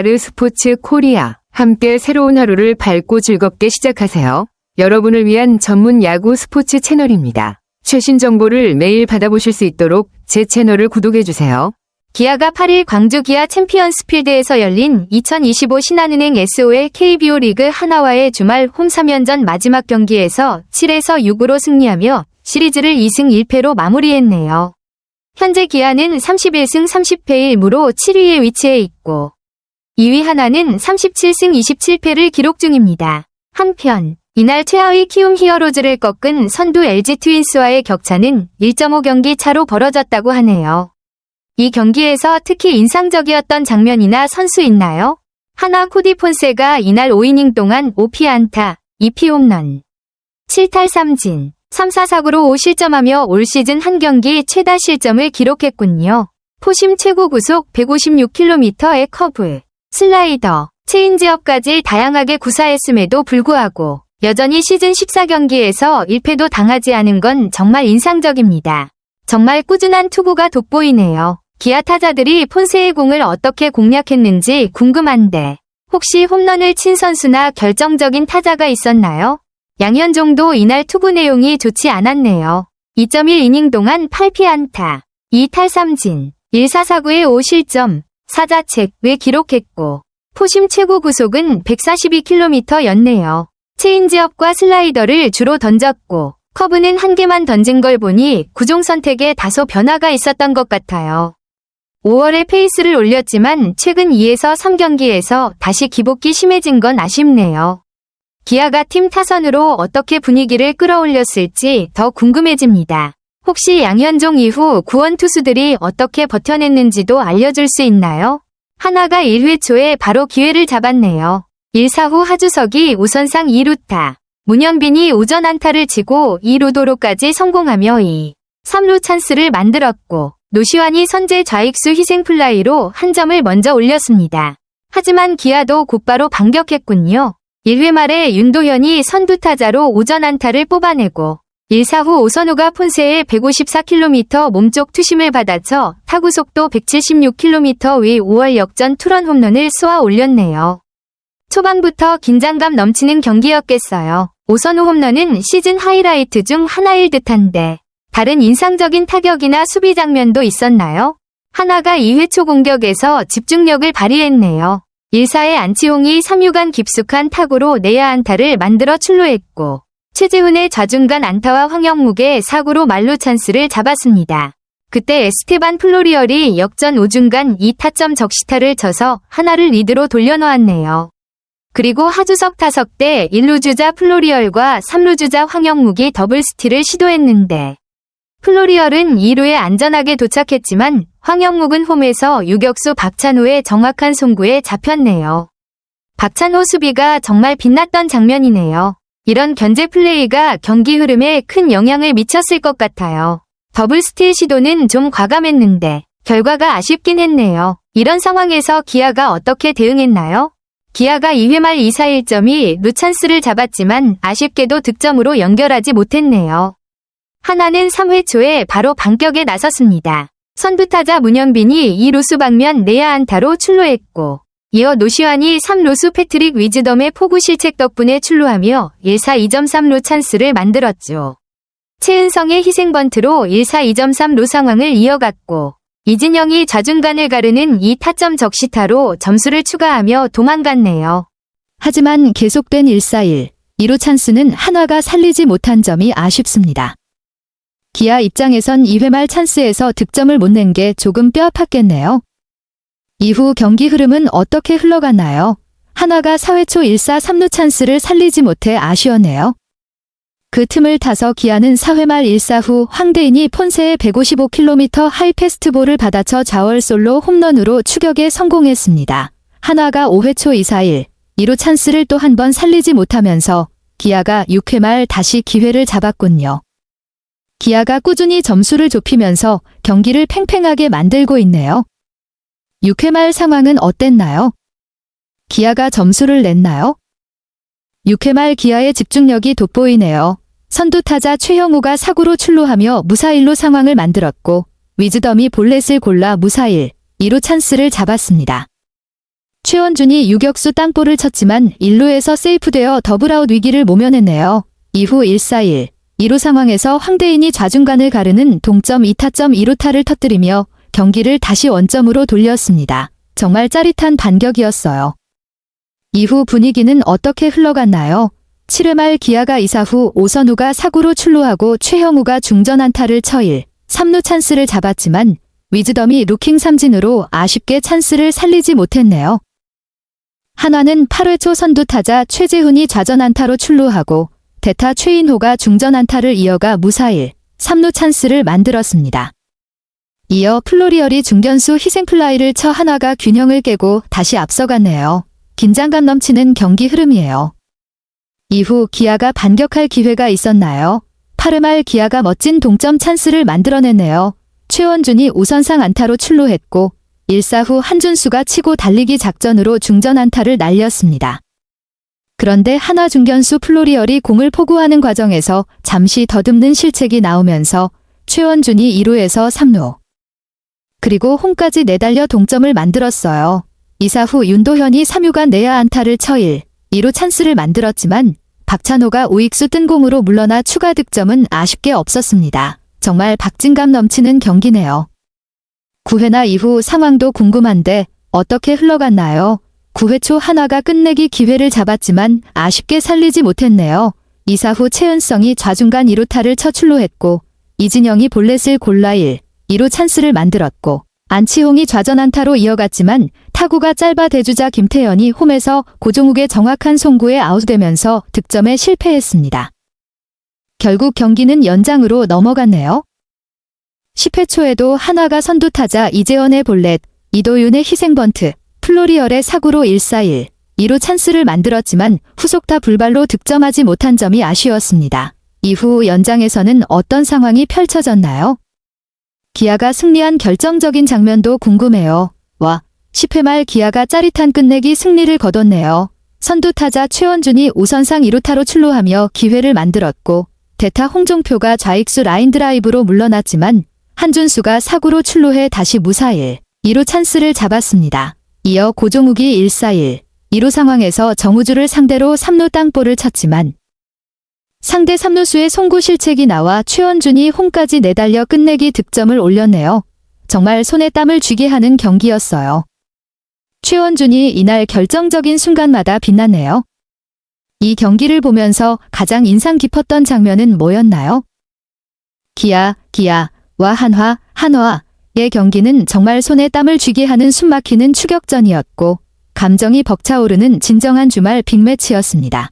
아르스포츠 코리아. 함께 새로운 하루를 밝고 즐겁게 시작하세요. 여러분을 위한 전문 야구 스포츠 채널입니다. 최신 정보를 매일 받아보실 수 있도록 제 채널을 구독해주세요. 기아가 8일 광주 기아 챔피언스필드에서 열린 2025 신한은행 SOL KBO 리그 하나와의 주말 홈 3연전 마지막 경기에서 7에서 6으로 승리하며 시리즈를 2승 1패로 마무리했네요. 현재 기아는 31승 30패의 1무로 7위에 위치해 있고 2위 하나는 37승 27패를 기록 중입니다. 한편 이날 최하위 키움 히어로즈를 꺾은 선두 LG 트윈스와의 격차는 1.5경기 차로 벌어졌다고 하네요. 이 경기에서 특히 인상적이었던 장면이나 선수 있나요? 하나 코디 폰세가 이날 5이닝 동안 5피 안타, 2피 홈런, 7탈 3진, 3사 사구로 5실점하며 올 시즌 한 경기 최다 실점을 기록했군요. 포심 최고 구속 156km의 커브, 슬라이더, 체인지업까지 다양하게 구사했음에도 불구하고 여전히 시즌 14경기에서 1패도 당하지 않은 건 정말 인상적입니다. 정말 꾸준한 투구가 돋보이네요. 기아 타자들이 폰세의 공을 어떻게 공략했는지 궁금한데 혹시 홈런을 친 선수나 결정적인 타자가 있었나요? 양현종도 이날 투구 내용이 좋지 않았네요. 2.1이닝 동안 8피 안타, 2탈 3진, 1사 사구의 5실점, 4자책을 기록했고 포심 최고 구속은 142km였네요. 체인지업과 슬라이더를 주로 던졌고 커브는 한 개만 던진 걸 보니 구종 선택에 다소 변화가 있었던 것 같아요. 5월에 페이스를 올렸지만 최근 2에서 3경기에서 다시 기복이 심해진 건 아쉽네요. 기아가 팀 타선으로 어떻게 분위기를 끌어올렸을지 더 궁금해집니다. 혹시 양현종 이후 구원 투수들이 어떻게 버텨냈는지도 알려줄 수 있나요? 하나가 1회 초에 바로 기회를 잡았네요. 1사 후 하주석이 우선상 2루타, 문현빈이 우전 안타를 치고 2루 도로까지 성공하며 2, 3루 찬스를 만들었고 노시환이 선제 좌익수 희생플라이로 한 점을 먼저 올렸습니다. 하지만 기아도 곧바로 반격했군요. 1회 말에 윤도현이 선두타자로 우전 안타를 뽑아내고 1사 후 오선우가 폰세의 154km 몸쪽 투심을 받아쳐 타구 속도 176km 의 5월 역전 투런 홈런을 쏘아 올렸네요. 초반부터 긴장감 넘치는 경기였겠어요. 오선우 홈런은 시즌 하이라이트 중 하나일 듯한데 다른 인상적인 타격이나 수비 장면도 있었나요? 하나가 2회 초 공격에서 집중력을 발휘했네요. 1사의 안치홍이 3루간 깊숙한 타구로 내야 안타를 만들어 출루했고 최재훈의 좌중간 안타와 황영묵의 사구로 만루 찬스를 잡았습니다. 그때 에스테반 플로리얼이 역전 우중간 2타점 적시타를 쳐서 하나를 리드로 돌려놓았네요. 그리고 하주석 타석 때 1루 주자 플로리얼과 3루 주자 황영묵이 더블 스틸을 시도했는데 플로리얼은 2루에 안전하게 도착했지만 황영묵은 홈에서 유격수 박찬호의 정확한 송구에 잡혔네요. 박찬호 수비가 정말 빛났던 장면이네요. 이런 견제 플레이가 경기 흐름에 큰 영향을 미쳤을 것 같아요. 더블 스틸 시도는 좀 과감했는데 결과가 아쉽긴 했네요. 이런 상황에서 기아가 어떻게 대응했나요? 기아가 2회 말 2사 1점이 루찬스를 잡았지만 아쉽게도 득점으로 연결하지 못했네요. 하나는 3회 초에 바로 반격에 나섰습니다. 선두타자 문현빈이 2루수 방면 내야 안타로 출루했고 이어 노시환이 3루수 패트릭 위즈덤의 포구 실책 덕분에 출루하며 1사 2.3루 찬스를 만들었죠. 최은성의 희생번트로 1사 2.3루 상황을 이어갔고 이진영이 좌중간을 가르는 2타점 적시타로 점수를 추가하며 도망갔네요. 하지만 계속된 1사1, 2루 찬스는 한화가 살리지 못한 점이 아쉽습니다. 기아 입장에선 2회 말 찬스에서 득점을 못 낸 게 조금 뼈아팠겠네요. 이후 경기 흐름은 어떻게 흘러갔나요? 한화가 4회 초 1사 3루 찬스를 살리지 못해 아쉬웠네요. 그 틈을 타서 기아는 4회 말 1사 후 황대인이 폰세의 155km 하이 패스트볼을 받아쳐 좌월 솔로 홈런으로 추격에 성공했습니다. 한화가 5회 초 2사1, 2루 찬스를 또 한 번 살리지 못하면서 기아가 6회 말 다시 기회를 잡았군요. 기아가 꾸준히 점수를 좁히면서 경기를 팽팽하게 만들고 있네요. 6회 말 상황은 어땠나요? 기아가 점수를 냈나요? 6회 말 기아의 집중력이 돋보이네요. 선두타자 최형우가 사구로 출루하며 무사 1루 상황을 만들었고 위즈덤이 볼넷을 골라 무사 1, 2루 찬스를 잡았습니다. 최원준이 유격수 땅볼을 쳤지만 1루에서 세이프되어 더블아웃 위기를 모면했네요. 이후 1-4-1, 2루 상황에서 황대인이 좌중간을 가르는 동점 2타점 2루타를 터뜨리며 경기를 다시 원점으로 돌렸습니다. 정말 짜릿한 반격이었어요. 이후 분위기는 어떻게 흘러갔나요? 7회 말 기아가 2사 후 오선우가 사구로 출루하고 최형우가 중전 안타를 쳐 1, 3루 찬스를 잡았지만 위즈덤이 루킹 삼진으로 아쉽게 찬스를 살리지 못했네요. 한화는 8회 초 선두 타자 최재훈이 좌전 안타로 출루하고 대타 최인호가 중전 안타를 이어가 무사 1, 3루 찬스를 만들었습니다. 이어 플로리얼이 중견수 희생플라이를 쳐 한화가 균형을 깨고 다시 앞서갔네요. 긴장감 넘치는 경기 흐름이에요. 이후 기아가 반격할 기회가 있었나요? 8회 말 기아가 멋진 동점 찬스를 만들어냈네요. 최원준이 우선상 안타로 출루했고 1사 후 한준수가 치고 달리기 작전으로 중전 안타를 날렸습니다. 그런데 한화 중견수 플로리얼이 공을 포구하는 과정에서 잠시 더듬는 실책이 나오면서 최원준이 2루에서 3루 그리고 홈까지 내달려 동점을 만들었어요. 2사 후 윤도현이 3루간 내야 안타를 쳐 1, 2루 찬스를 만들었지만 박찬호가 우익수 뜬 공으로 물러나 추가 득점은 아쉽게 없었습니다. 정말 박진감 넘치는 경기네요. 9회나 이후 상황도 궁금한데 어떻게 흘러갔나요? 9회 초 한화가 끝내기 기회를 잡았지만 아쉽게 살리지 못했네요. 2사 후 최은성이 좌중간 2루타를 쳐 출루했고 이진영이 볼넷을 골라 1, 2루 찬스를 만들었고 안치홍이 좌전 안타로 이어갔지만 타구가 짧아 대주자 김태현이 홈에서 고종욱의 정확한 송구에 아웃되면서 득점에 실패했습니다. 결국 경기는 연장으로 넘어갔네요. 10회 초에도 한화가 선두타자 이재원의 볼넷, 이도윤의 희생번트, 플로리얼의 사구로 1-4-1, 2루 찬스를 만들었지만 후속타 불발로 득점하지 못한 점이 아쉬웠습니다. 이후 연장에서는 어떤 상황이 펼쳐졌나요? 기아가 승리한 결정적인 장면도 궁금해요. 10회 말 기아가 짜릿한 끝내기 승리를 거뒀네요. 선두타자 최원준이 우선상 2루타로 출루하며 기회를 만들었고 대타 홍종표가 좌익수 라인 드라이브로 물러났지만 한준수가 사구로 출루해 다시 무사 1, 2루 찬스를 잡았습니다. 이어 고종욱이 1-4-1, 2루 상황에서 정우주를 상대로 3루 땅볼을 쳤지만 상대 3루수의 송구 실책이 나와 최원준이 홈까지 내달려 끝내기 득점을 올렸네요. 정말 손에 땀을 쥐게 하는 경기였어요. 최원준이 이날 결정적인 순간마다 빛났네요. 이 경기를 보면서 가장 인상 깊었던 장면은 뭐였나요? 기아와 한화의 경기는 정말 손에 땀을 쥐게 하는 숨막히는 추격전이었고 감정이 벅차오르는 진정한 주말 빅매치였습니다.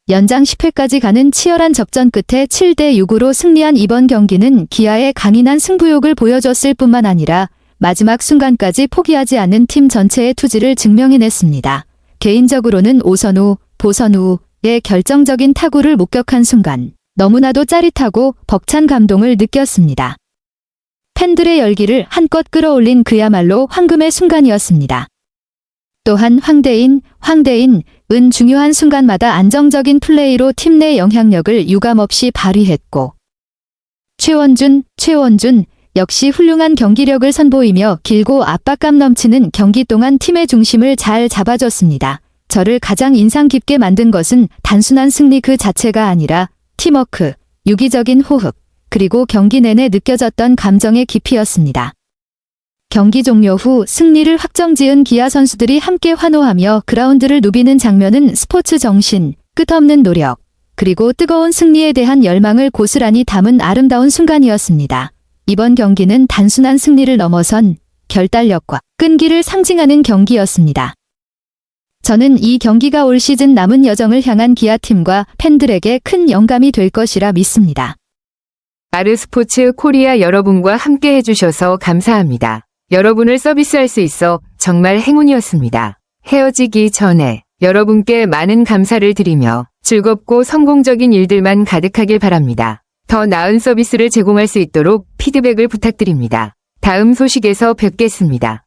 연장 10회까지 가는 치열한 접전 끝에 7-6으로 승리한 이번 경기는 기아의 강인한 승부욕을 보여줬을 뿐만 아니라 마지막 순간까지 포기하지 않는 팀 전체의 투지를 증명해냈습니다. 개인적으로는 오선우, 보선우의 결정적인 타구를 목격한 순간 너무나도 짜릿하고 벅찬 감동을 느꼈습니다. 팬들의 열기를 한껏 끌어올린 그야말로 황금의 순간이었습니다. 또한 황대인은 중요한 순간마다 안정적인 플레이로 팀 내 영향력을 유감없이 발휘했고 최원준 역시 훌륭한 경기력을 선보이며 길고 압박감 넘치는 경기 동안 팀의 중심을 잘 잡아줬습니다. 저를 가장 인상 깊게 만든 것은 단순한 승리 그 자체가 아니라 팀워크, 유기적인 호흡, 그리고 경기 내내 느껴졌던 감정의 깊이였습니다. 경기 종료 후 승리를 확정지은 기아 선수들이 함께 환호하며 그라운드를 누비는 장면은 스포츠 정신, 끝없는 노력, 그리고 뜨거운 승리에 대한 열망을 고스란히 담은 아름다운 순간이었습니다. 이번 경기는 단순한 승리를 넘어선 결단력과 끈기를 상징하는 경기였습니다. 저는 이 경기가 올 시즌 남은 여정을 향한 기아팀과 팬들에게 큰 영감이 될 것이라 믿습니다. 아르스포츠 코리아 여러분과 함께 해주셔서 감사합니다. 여러분을 서비스할 수 있어 정말 행운이었습니다. 헤어지기 전에 여러분께 많은 감사를 드리며 즐겁고 성공적인 일들만 가득하길 바랍니다. 더 나은 서비스를 제공할 수 있도록 피드백을 부탁드립니다. 다음 소식에서 뵙겠습니다.